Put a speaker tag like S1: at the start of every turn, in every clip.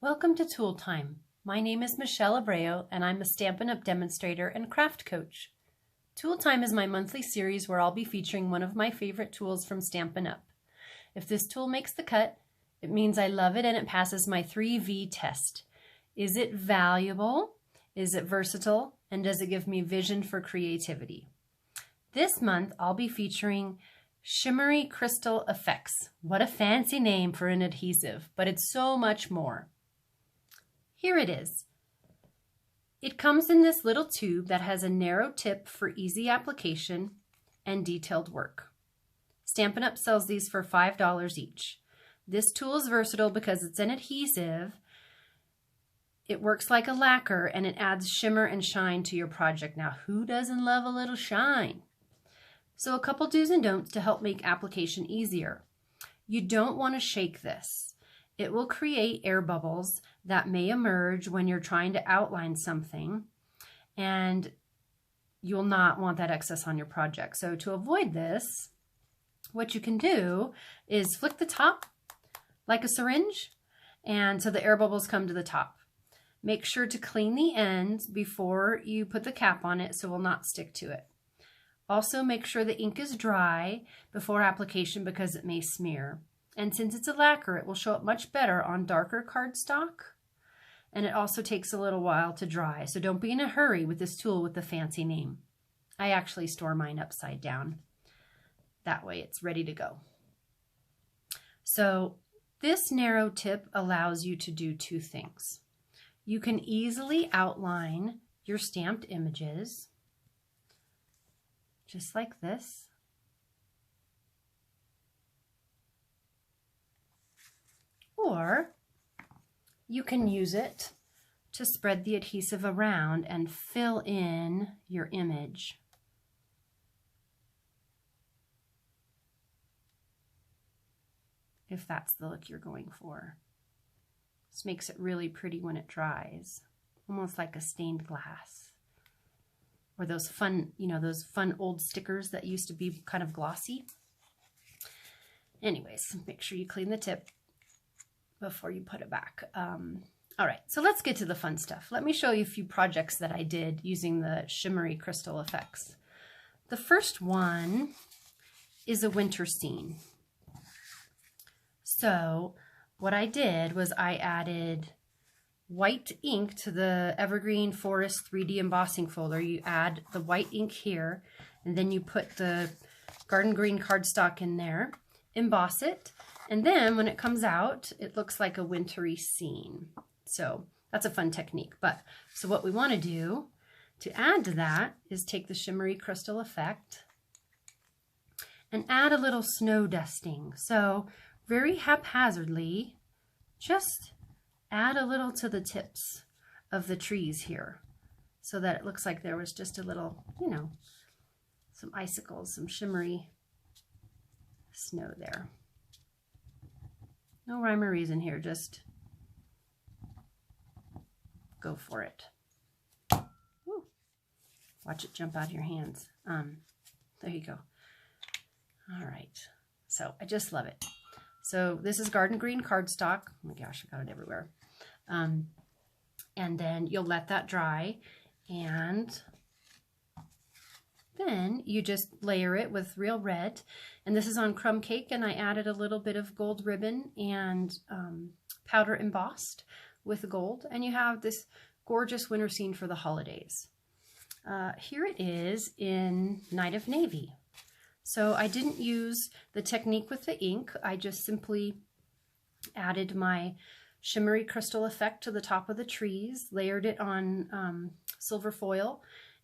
S1: Welcome to Tool Time. My name is Michelle Abreu and I'm a Stampin' Up! Demonstrator and craft coach. Tool Time is my monthly series where I'll be featuring one of my favorite tools from Stampin' Up! If this tool makes the cut, it means I love it and it passes my 3V test. Is it valuable? Is it versatile? And does it give me vision for creativity? This month I'll be featuring Shimmery Crystal Effects. What a fancy name for an adhesive, but it's so much more. Here it is. It comes in this little tube that has a narrow tip for easy application and detailed work. Stampin' Up! Sells these for $5 each. This tool is versatile because it's an adhesive. It works like a lacquer and it adds shimmer and shine to your project. Now, who doesn't love a little shine? So a couple do's and don'ts to help make application easier. You don't want to shake this. It will create air bubbles that may emerge when you're trying to outline something, and you'll not want that excess on your project. So to avoid this, what you can do is flick the top like a syringe, and so the air bubbles come to the top. Make sure to clean the ends before you put the cap on it so it will not stick to it. Also, make sure the ink is dry before application because it may smear. And since it's a lacquer, it will show up much better on darker cardstock. And it also takes a little while to dry. So don't be in a hurry with this tool with the fancy name. I actually store mine upside down. That way it's ready to go. So this narrow tip allows you to do two things. You can easily outline your stamped images, just like this. Or you can use it to spread the adhesive around and fill in your image. If that's the look you're going for. This makes it really pretty when it dries, almost like a stained glass. Or those fun, those fun old stickers that used to be kind of glossy. Anyways, make sure you clean the tip before you put it back. All right, so let's get to the fun stuff. Let me show you a few projects that I did using the Shimmery Crystal Effects. The first one is a winter scene. So what I did was I added white ink to the Evergreen Forest 3D embossing folder. You add the white ink here, and then you put the garden green cardstock in there, emboss it, and then when it comes out, it looks like a wintry scene. So that's a fun technique. So what we want to do to add to that is take the Shimmery Crystal Effect and add a little snow dusting. So very haphazardly, just add a little to the tips of the trees here so that it looks like there was just a little, some icicles, some shimmery snow there. No rhyme or reason here, just go for it. Woo. Watch it jump out of your hands. There you go. All right, so I just love it. So this is garden green cardstock. Oh my gosh, I got it everywhere. And then you'll let that dry, and then you just layer it with real red. And this is on crumb cake, and I added a little bit of gold ribbon and powder embossed with gold. And you have this gorgeous winter scene for the holidays. Here it is in Night of Navy. So I didn't use the technique with the ink. I just simply added my Shimmery Crystal Effect to the top of the trees, layered it on silver foil,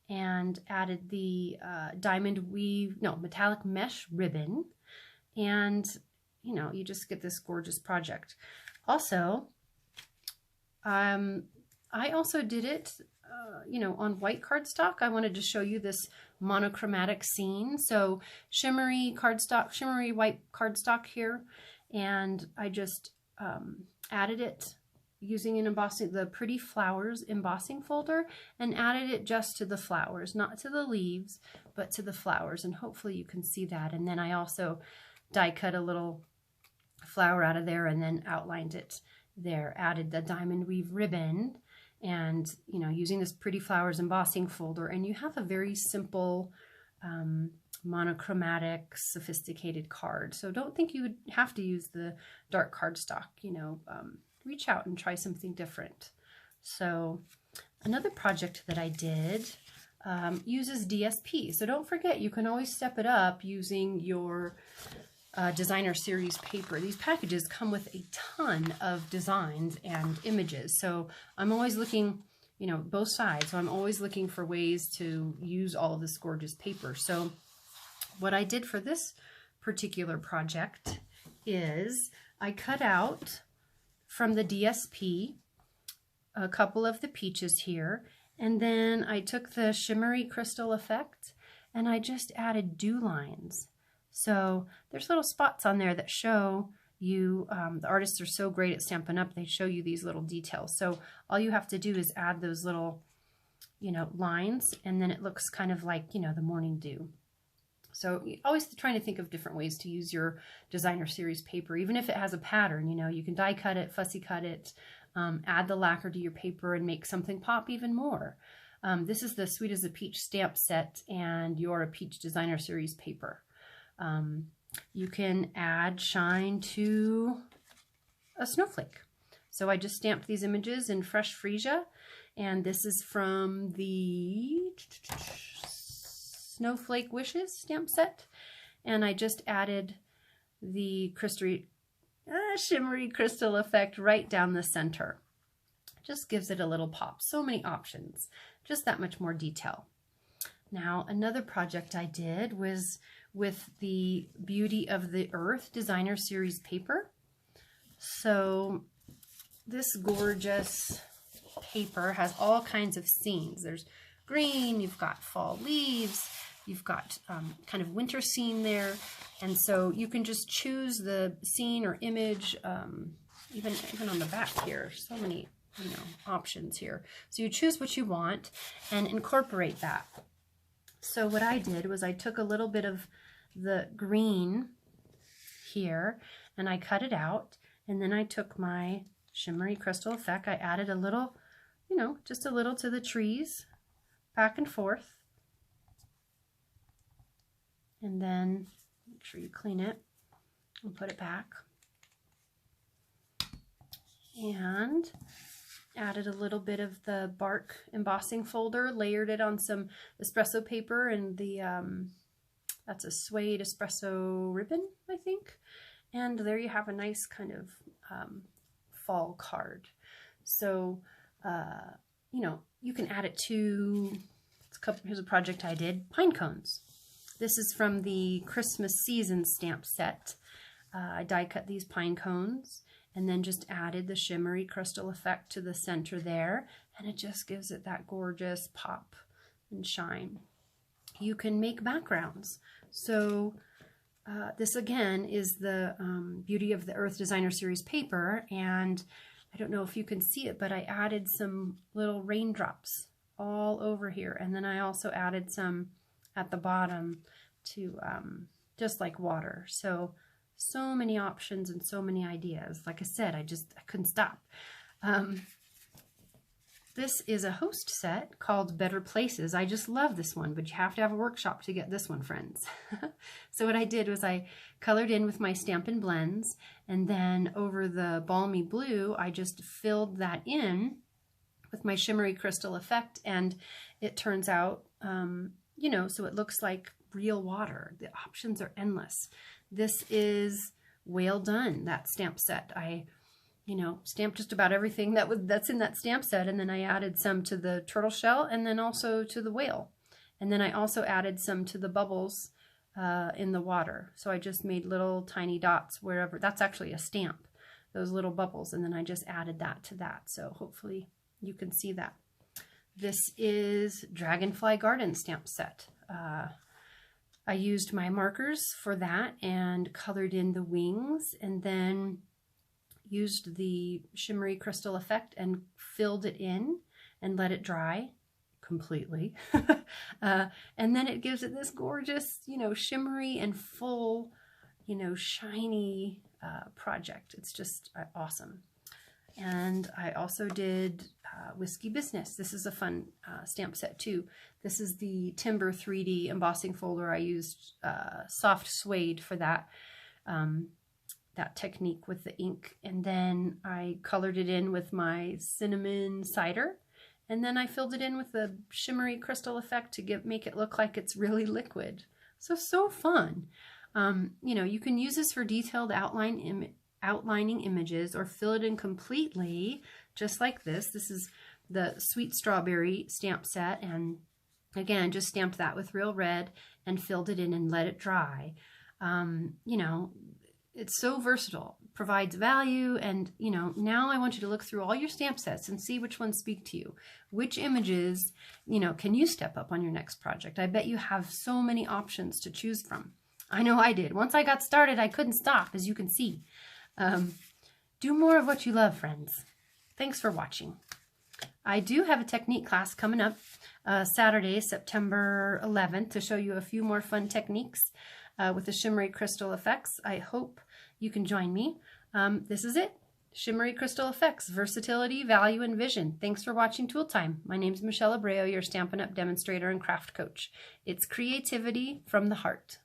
S1: and added the metallic mesh ribbon, and you just get this gorgeous project. Also, I also did it on white cardstock. I wanted to show you this monochromatic scene. So shimmery white cardstock here, and I just added it using the Pretty Flowers embossing folder, and added it just to the flowers, not to the leaves, but to the flowers, and hopefully you can see that. And then I also die cut a little flower out of there and then outlined it there, added the diamond weave ribbon, and, you know, using this Pretty Flowers embossing folder, and you have a very simple monochromatic, sophisticated card. So don't think you would have to use the dark cardstock, you know, reach out and try something different. So another project that I did uses DSP. So don't forget, you can always step it up using your designer series paper. These packages come with a ton of designs and images. So I'm always looking, you know, both sides. So I'm always looking for ways to use all of this gorgeous paper. So what I did for this particular project is I cut out from the DSP a couple of the peaches here, and then I took the Shimmery crystal effect and I just added dew lines. So there's little spots on there that show you, the artists are so great at Stampin' Up, they show you these little details. So all you have to do is add those little, you know, lines, and then it looks kind of like, you know, the morning dew. So always trying to think of different ways to use your designer series paper, even if it has a pattern. You know, you can die cut it, fussy cut it, add the lacquer to your paper and make something pop even more. This is the Sweet as a Peach stamp set and your Peach designer series paper. You can add shine to a snowflake. So I just stamped these images in Fresh Freesia, and this is from the Snowflake Wishes stamp set, and I just added the shimmery crystal effect right down the center. Just gives it a little pop. So many options, just that much more detail. Now another project I did was with the Beauty of the Earth designer series paper. So this gorgeous paper has all kinds of scenes. There's green, you've got fall leaves, you've got kind of winter scene there, and so you can just choose the scene or image, even on the back here, so many, you know, options here. So you choose what you want and incorporate that. So what I did was I took a little bit of the green here and I cut it out, and then I took my shimmery crystal effect. I added a little, you know, just a little to the trees, back and forth, and then make sure you clean it and put it back, and added a little bit of the bark embossing folder, layered it on some espresso paper, and the that's a suede espresso ribbon, I think, and there you have a nice kind of fall card. So you know, you can add it to, here's a project I did, pine cones. This is from the Christmas season stamp set. I die cut these pine cones and then just added the shimmery crystal effect to the center there, and it just gives it that gorgeous pop and shine. You can make backgrounds. So this again is the Beauty of the Earth designer series paper, and I don't know if you can see it, but I added some little raindrops all over here, and then I also added some at the bottom to just like water. So many options and so many ideas. Like I said, I couldn't stop. This is a host set called Better Places. I just love this one, but you have to have a workshop to get this one, friends. So what I did was I colored in with my Stampin' Blends, and then over the balmy blue, I just filled that in with my shimmery crystal effect, and it turns out, you know, so it looks like real water. The options are endless. This is Whale Done, that stamp set. I, you know, stamped just about everything that's in that stamp set, and then I added some to the turtle shell and then also to the whale. And then I also added some to the bubbles in the water. So I just made little tiny dots wherever. That's actually a stamp, those little bubbles, and then I just added that to that. So hopefully you can see that. This is Dragonfly Garden stamp set. I used my markers for that and colored in the wings, and then used the shimmery crystal effect and filled it in and let it dry completely. And then it gives it this gorgeous, you know, shimmery and full, you know, shiny project. It's just awesome. And I also did Whiskey Business. This is a fun stamp set too. This is the Timber 3D embossing folder. I used soft suede for that, that technique with the ink. And then I colored it in with my cinnamon cider. And then I filled it in with the shimmery crystal effect to make it look like it's really liquid. So fun. You know, you can use this for detailed outlining images or fill it in completely, just like this. This is the Sweet Strawberry stamp set, and again, just stamped that with real red and filled it in and let it dry. You know, it's so versatile, provides value, and you know, now I want you to look through all your stamp sets and see which ones speak to you. Which images, you know, can you step up on your next project? I bet you have so many options to choose from. I know I did. Once I got started, I couldn't stop, as you can see. Do more of what you love, friends. Thanks for watching. I do have a technique class coming up Saturday, September 11th, to show you a few more fun techniques with the shimmery crystal effects. I hope you can join me. This is it. Shimmery crystal effects, versatility, value, and vision. Thanks for watching Tool Time. My name is Michelle Abreu, your Stampin' Up! Demonstrator and craft coach. It's creativity from the heart.